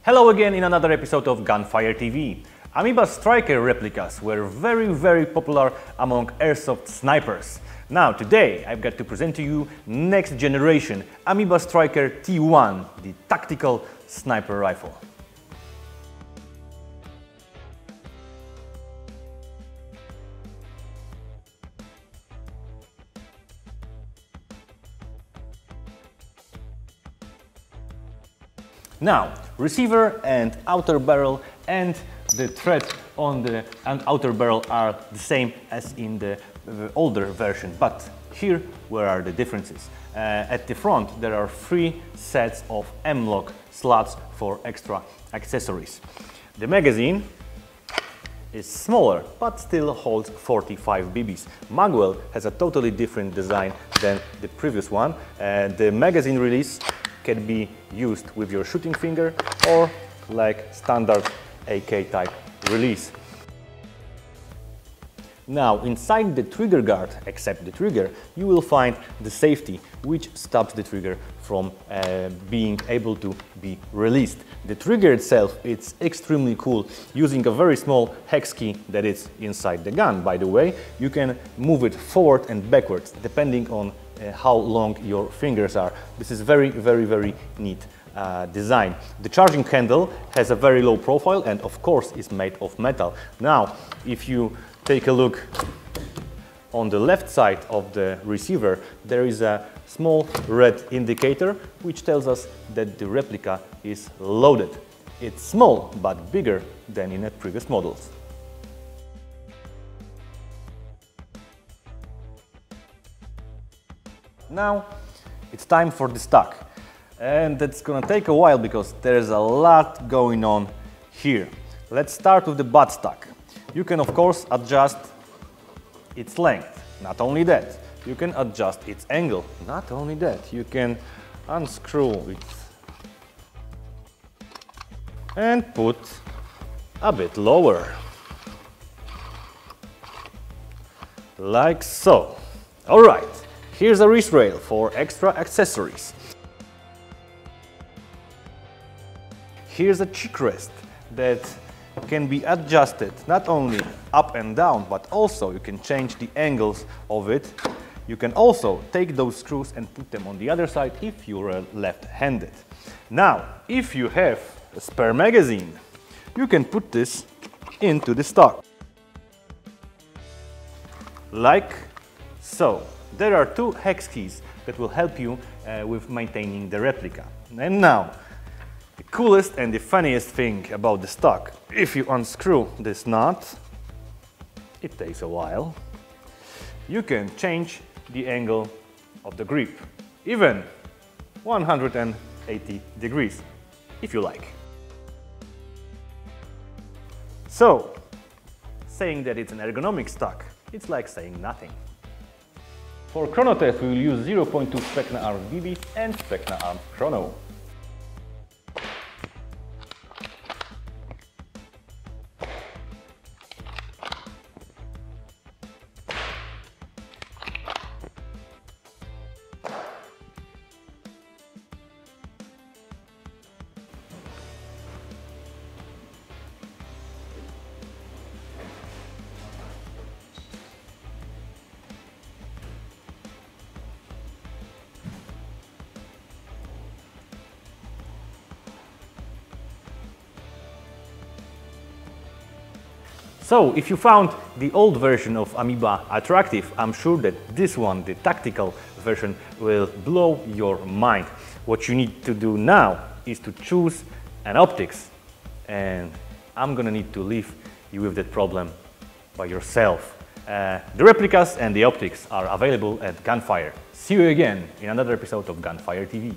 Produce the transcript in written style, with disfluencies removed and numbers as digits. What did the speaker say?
Hello again in another episode of Gunfire TV. Amoeba Striker replicas were very popular among airsoft snipers. Now today I've got to present to you next generation Amoeba Striker T1, the tactical sniper rifle. Now, receiver and outer barrel and the thread on the outer barrel are the same as in the older version, but here where are the differences? At the front there are 3 sets of MLOK slots for extra accessories. The magazine is smaller but still holds 45 BBs. Magwell has a totally different design than the previous one. The magazine release can be used with your shooting finger or like standard AK type release. Now inside the trigger guard, except the trigger, you will find the safety which stops the trigger from being able to be released. The trigger itself, it's extremely cool, using a very small hex key that is inside the gun. By the way, you can move it forward and backwards depending on how long your fingers are. This is very neat design. The charging handle has a very low profile and of course is made of metal. Now if you take a look on the left side of the receiver, there is a small red indicator which tells us that the replica is loaded. It's small but bigger than in the previous models. Now it's time for the stock, and that's gonna take a while because there's a lot going on here. Let's start with the butt stock. You can of course adjust its length. Not only that, you can adjust its angle. Not only that, you can unscrew it and put a bit lower, like so. All right. Here's a wrist rail for extra accessories. Here's a cheek rest that can be adjusted not only up and down, but also you can change the angles of it. You can also take those screws and put them on the other side if you're left-handed. Now, if you have a spare magazine, you can put this into the stock, like so. There are 2 hex keys that will help you with maintaining the replica. And now, the coolest and the funniest thing about the stock, if you unscrew this knot, it takes a while, you can change the angle of the grip, even 180 degrees, if you like. So, saying that it's an ergonomic stock, it's like saying nothing. For chrono test, we will use 0.2 Specna Arm BBs and Specna Arm Chrono. So, if you found the old version of Amoeba attractive, I'm sure that this one, the tactical version, will blow your mind. What you need to do now is to choose an optics, and I'm gonna need to leave you with that problem by yourself. The replicas and the optics are available at Gunfire. See you again in another episode of Gunfire TV.